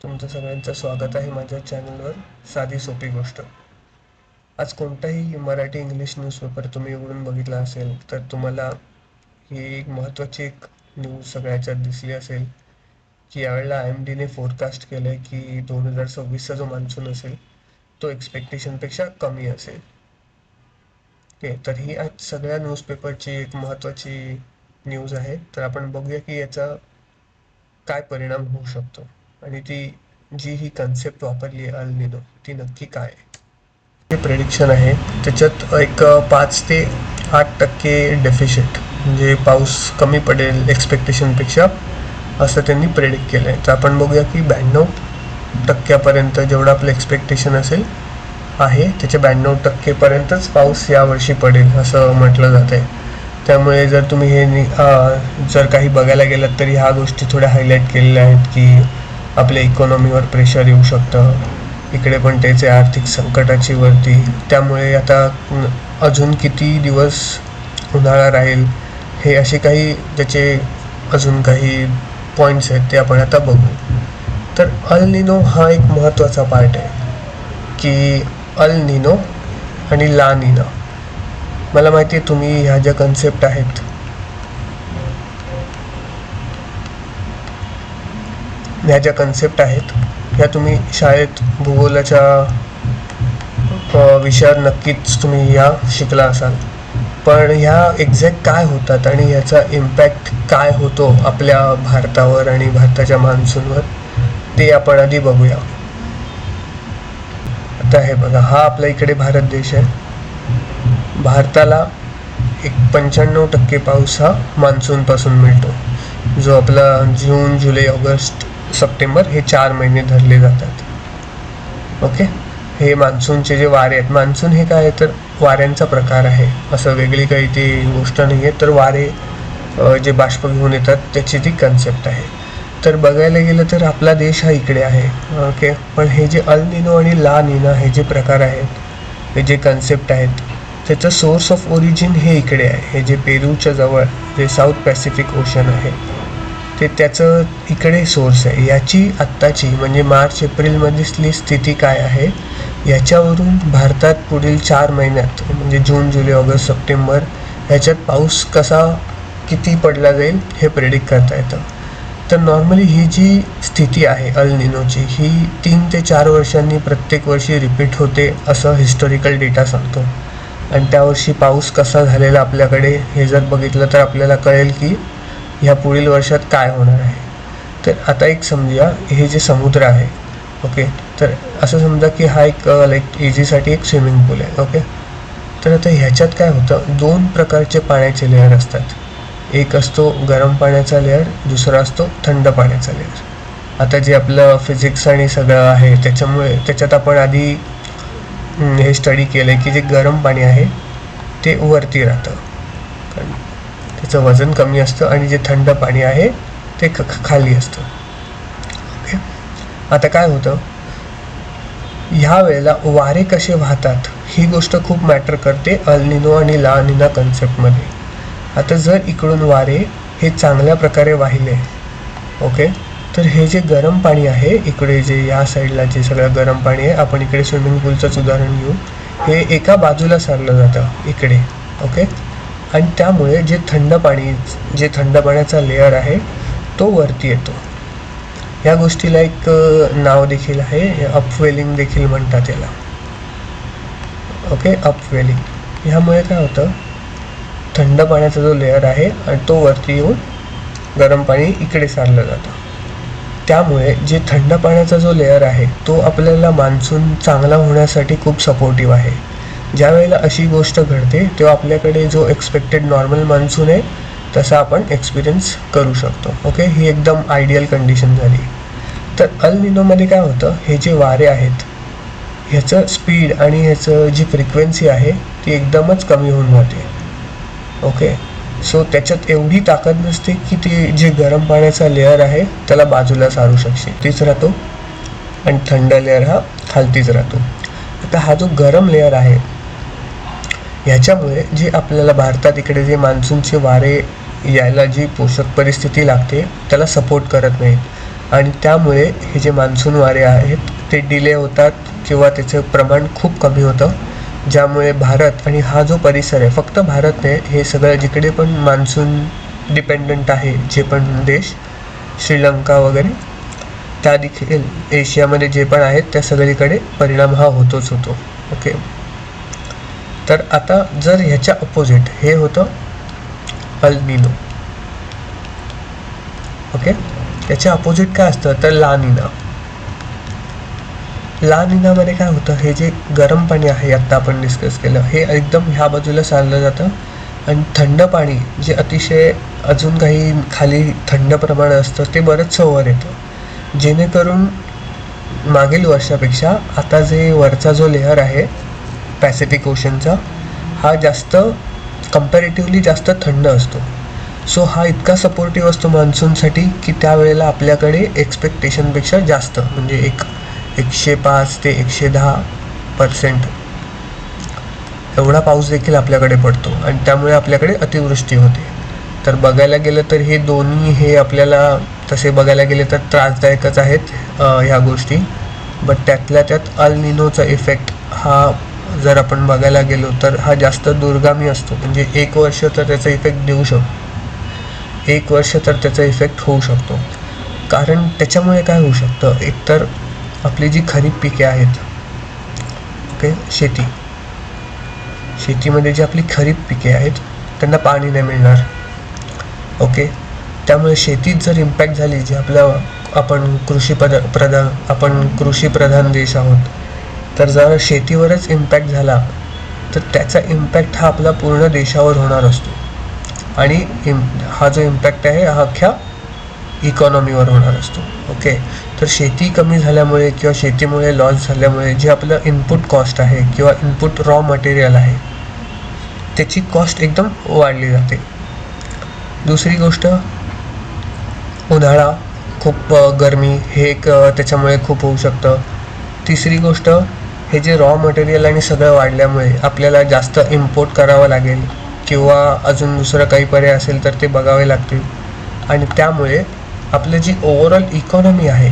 तुमचं सगळ्यांचं स्वागत आहे माझ्या चॅनलवर साधी सोपी गोष्ट. आज कोणताही मराठी इंग्लिश न्यूजपेपर तुम्ही उघडून बघितला असेल तर तुम्हाला ही एक महत्त्वाची न्यूज सगळ्याच्यात दिसली असेल की यावेळेला IMDने फोरकास्ट केलं आहे की 2026चा जो मान्सून असेल तो एक्सपेक्टेशनपेक्षा कमी असेल. ओके, तर ही आज सगळ्या न्यूजपेपरची एक महत्त्वाची न्यूज आहे. तर आपण बघूया की याचा काय परिणाम होऊ शकतो आणि ती जी ही कन्सेप्ट वापरली आहे अल निनो ती नक्की काय आहे. जे प्रेडिक्शन आहे त्याच्यात एक 5 ते 8% डेफिशिट म्हणजे पाऊस कमी पडेल एक्सपेक्टेशनपेक्षा असं त्यांनी प्रेडिक्ट केलं आहे. तर आपण बघूया की 92% जेवढं आपलं एक्सपेक्टेशन असेल आहे त्याच्या 92%पर्यंतच पाऊस यावर्षी पडेल असं म्हटलं जात आहे. त्यामुळे जर तुम्ही हे जर काही बघायला गेलात तर ह्या गोष्टी थोड्या हायलाईट केलेल्या आहेत की आपल्या इकॉनॉमीवर प्रेशर येऊ शकतं, इकडे पण त्याचे आर्थिक संकटाची वरती. त्यामुळे आता अजून किती दिवस उन्हाळा राहील हे असे काही त्याचे अजून काही पॉईंट्स आहेत ते आपण आता बघू. तर अल निनो हा एक महत्त्वाचा पार्ट आहे की अल निनो आणि ला निना. मला माहिती आहे तुम्ही ह्या ज्या कन्सेप्ट आहेत ह्या तुम्ही शाळेत भूगोलाच्या विषयात नक्कीच तुम्ही ह्या शिकला असाल. पण ह्या एक्झॅक्ट काय होतात आणि ह्याचा इम्पॅक्ट काय होतो आपल्या भारतावर आणि भारताच्या मान्सूनवर ते आपण आधी बघूया. आता हे बघा, हा आपल्या इकडे भारत देश आहे. भारताला 95% पाऊस हा मान्सूनपासून मिळतो, जो आपला जून, जुलै, ऑगस्ट, सप्टेंबर हे 4 महिने धरले जातात. ओके, हे मान्सूनचे जे वारे आहेत, मान्सून हे काय आहे तर वाऱ्यांचा प्रकार आहे, असं वेगळी काही ती गोष्ट नाही आहे. तर वारे जे बाष्प घेऊन येतात त्याची ती कन्सेप्ट आहे. तर बघायला गेलं तर आपला देश हा इकडे आहे. ओके, पण हे जे अल निनो आणि ला निना हे जे प्रकार आहेत, हे जे कन्सेप्ट आहेत, त्याचं सोर्स ऑफ ओरिजिन हे इकडे आहे. हे जे पेरूच्या जवळ जे साऊथ पॅसिफिक ओशन आहे ते त्याचं इकडे सोर्स आहे. याची आत्ताची म्हणजे मार्च एप्रिलमधली स्थिती काय आहे याच्यावरून भारतात पुढील 4 महिन्यात म्हणजे जून, जुलै, ऑगस्ट, सप्टेंबर ह्याच्यात पाऊस किती पडला जाईल हे प्रेडिक्ट करता येतं. तर नॉर्मली ही जी स्थिती आहे अल निनोची ही 3 ते 4 वर्षांनी प्रत्येक वर्षी रिपीट होते असं हिस्टॉरिकल डेटा सांगतो. आणि त्यावर्षी पाऊस कसा झालेला आपल्याकडे हे जर बघितलं तर आपल्याला कळेल की ह्या पुढील वर्षात काय होणार आहे. तर आता एक समजूया, हे जे समुद्र आहे, ओके, तर असं समजा की हा एक लाईक इझीसाठी एक स्विमिंग पूल आहे. ओके, तर आता ह्याच्यात काय होतं, 2 प्रकारचे पाण्याचे लेअर असतात. एक असतो गरम पाण्याचा लेअर, दुसरा असतो थंड पाण्याचा लेअर. आता जे आपलं फिजिक्स आणि सगळं आहे त्याच्यात आपण आधी हे स्टडी केलं आहे की जे गरम पाणी आहे ते वरती राहतं, कारण त्याचं वजन कमी असतं, आणि जे थंड पाणी आहे ते खाली असतं. ओके, आता काय होतं, ह्या वेळेला वारे कसे वाहतात ही गोष्ट खूप मॅटर करते अल निनो आणि ला निना कन्सेप्टमध्ये. आता जर इकडून वारे हे चांगल्या प्रकारे वाहिले, ओके, तर हे जे गरम पाणी आहे इकडे जे या साईडला जे सगळं गरम पाणी आहे, आपण इकडे स्विमिंग पूलचंच उदाहरण घेऊ, हे एका बाजूला सारलं जातं इकडे. ओके, आणि त्यामुळे जे थंड पाण्याचा लेअर आहे तो वरती येतो. या गोष्टीला एक नाव देखील आहे, अपवेलिंग देखील म्हणतात याला. Okay, upwelling. ह्यामुळे काय होतं, थंड पाण्याचा जो लेअर आहे आणि तो वरती येऊन गरम पाणी इकडे सारलं जातं. त्यामुळे जे थंड पाण्याचा जो लेअर आहे तो आपल्याला मान्सून चांगला होण्यासाठी खूप सपोर्टिव्ह आहे. ज्या वेळेला अशी गोष्ट घडते तेव्हा आपल्याकडे जो एक्सपेक्टेड नॉर्मल मान्सून आहे तसा आपण एक्सपिरियन्स करू शकतो. ओके, ही एकदम आयडियल कंडिशन झाली. तर अल निनोमध्ये काय होतं, हे जे वारे आहेत ह्याचं स्पीड आणि ह्याचं जी फ्रिक्वेन्सी आहे ती एकदमच कमी होऊन जाते. ओके, सो त्याच्यात एवढी ताकद नसते की ते जे गरम पाण्याचा लेअर आहे त्याला बाजूला सारू शकते, तीच राहतो, आणि थंड लेअर हा खालतीच राहतो. आता हा जो गरम लेअर आहे ह्याच्यामुळे जे आपल्याला भारतात इकडे जे मान्सूनचे वारे यायला जी पोषक परिस्थिती लागते त्याला सपोर्ट करत नाहीत. आणि त्यामुळे हे जे मान्सून वारे आहेत ते डिले होतात किंवा त्याचं प्रमाण खूप कमी होतं, ज्यामुळे भारत आणि हा जो परिसर आहे, फक्त भारत नाही, हे सगळं जिकडे पण मान्सून डिपेंडंट आहे जे पण देश, श्रीलंका वगैरे, त्या देखील एशियामध्ये जे पण आहेत त्या सगळीकडे परिणाम हा होतोच होतो. ओके, तर आता जर ह्याच्या अपोजिट हे होतं अल निनो. ओके, याच्या अपोजिट काय असतं तर ला निना. ला निनामध्ये काय होतं, हे जे गरम पाणी आहे आत्ता आपण डिस्कस केलं, हे एकदम ह्या बाजूला सारलं जातं आणि थंड पाणी जे अतिशय अजून काही खाली थंड प्रमाण असतं ते बरंचसं वर येतं, जेणेकरून मागील वर्षापेक्षा आता जे वरचा जो लेअर आहे पॅसिफिक ओशनचा, हा जास्त कम्पॅरेटिव्हली जास्त थंड असतो. सो हा इतका सपोर्टिव्ह असतो मान्सूनसाठी की त्यावेळेला आपल्याकडे एक्सपेक्टेशनपेक्षा जास्त, म्हणजे 105 ते 110% एवढा पाऊस देखील आपल्याकडे पडतो आणि त्यामुळे आपल्याकडे अतिवृष्टी होते. तर बघायला गेलं तर हे दोन्ही हे आपल्याला तसे बघायला गेले तर त्रासदायकच आहेत ह्या गोष्टी. बट त्यातल्या त्यात अल निनोचा इफेक्ट हा जर आपण बघायला गेलो तर हा जास्त दूरगामी असतो, म्हणजे 1 वर्ष तर त्याचा इफेक्ट देऊ शकतो, 1 वर्ष तर त्याचा इफेक्ट होऊ शकतो. कारण त्याच्यामुळे काय होऊ शकतं, एकतर आपली जी खरीप पिके आहेत, ओके, शेतीमध्ये जी आपली खरीप पिके आहेत त्यांना पाणी नाही मिळणार. ओके, त्यामुळे शेतीत जर इम्पॅक्ट झाली, जे आपण कृषीप्रधान देश आहोत, तर जर शेतीवरच इम्पॅक्ट झाला तर त्याचा इम्पॅक्ट हा आपला पूर्ण देशावर होणार असतो आणि हा जो इम्पॅक्ट आहे हा अख्ख्या इकॉनॉमीवर होणार असतो. ओके, तर शेती कमी झाल्यामुळे किंवा शेतीमुळे लॉस झाल्यामुळे जे आपलं इनपुट कॉस्ट आहे किंवा इनपुट रॉ मटेरियल आहे त्याची कॉस्ट एकदम वाढली जाते. दुसरी गोष्ट, उन्हाळा, खूप गरमी, हे एक त्याच्यामुळे खूप होऊ शकतं. तिसरी गोष्ट, हे जे रॉ मटेरियल आणि सगळं वाढल्यामुळे आपल्याला जास्त इम्पोर्ट करावं लागेल किंवा अजून दुसरं काही पर्याय असेल तर ते बघावे लागतील आणि त्यामुळे आपलं जी ओव्हरऑल इकॉनॉमी आहे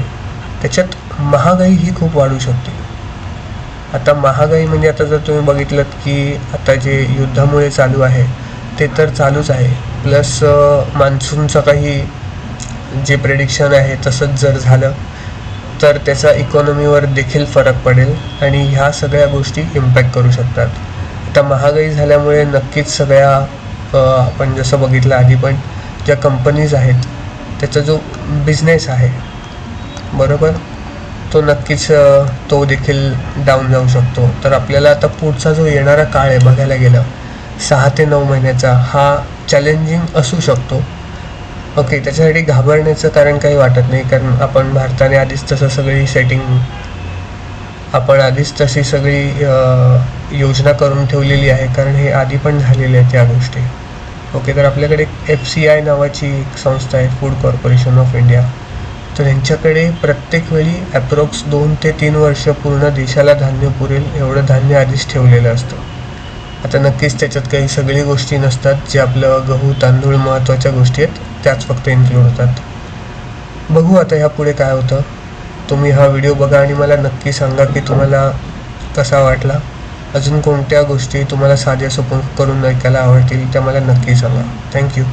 त्याच्यात महागाई ही खूप वाढू शकते. आता महागाई म्हणजे आता जर तुम्ही बघितलं की आता जे युद्धामुळे चालू आहे ते तर चालूच आहे, प्लस मान्सूनचं काही जे प्रेडिक्शन आहे तसंच जर झालं तर त्याचा इकॉनॉमीवर देखील फरक पडेल आणि ह्या सगळ्या गोष्टी इम्पॅक्ट करू शकतात. आता महागाई झाल्यामुळे नक्कीच सगळ्या आपण जसं बघितलं आधी पण, ज्या कंपनीज आहेत त्याचा जो बिझनेस आहे, बरोबर, तो नक्कीच तो देखील डाऊन जाऊ शकतो. तर आपल्याला आता पुढचा जो येणारा काळ आहे बघायला गेलं 6 ते 9 महिन्याचा, हा चॅलेंजिंग असू शकतो. ओके, त्याच्यासाठी घाबरण्याचं कारण काही वाटत नाही, कारण आपण भारताने आधीच तशी सगळी योजना करून ठेवलेली आहे, कारण हे आधी पण झालेले आहेत या गोष्टी. ओके, तर आपल्याकडे FCI नावाची एक संस्था आहे, फूड कॉर्पोरेशन ऑफ इंडिया, तर यांच्याकडे प्रत्येक वेळी ॲप्रॉक्स 2 ते 3 वर्ष पूर्ण देशाला धान्य पुरेल एवढं धान्य आधीच ठेवलेलं असतं. आता नक्कीच त्याच्यात काही सगळी गोष्टी नसतात, जे आपलं गहू तांदूळ महत्त्वाच्या गोष्टी आहेत त्याच फक्त इन्क्लूड होतात. बघू आता ह्या पुढे काय होतं. तुम्ही हा व्हिडिओ बघा आणि मला नक्की सांगा की तुम्हाला कसा वाटला. अजून कोणत्या गोष्टी तुम्हाला साध्या सोपं करून ऐकायला आवडतील त्या मला नक्की सांगा. थँक्यू.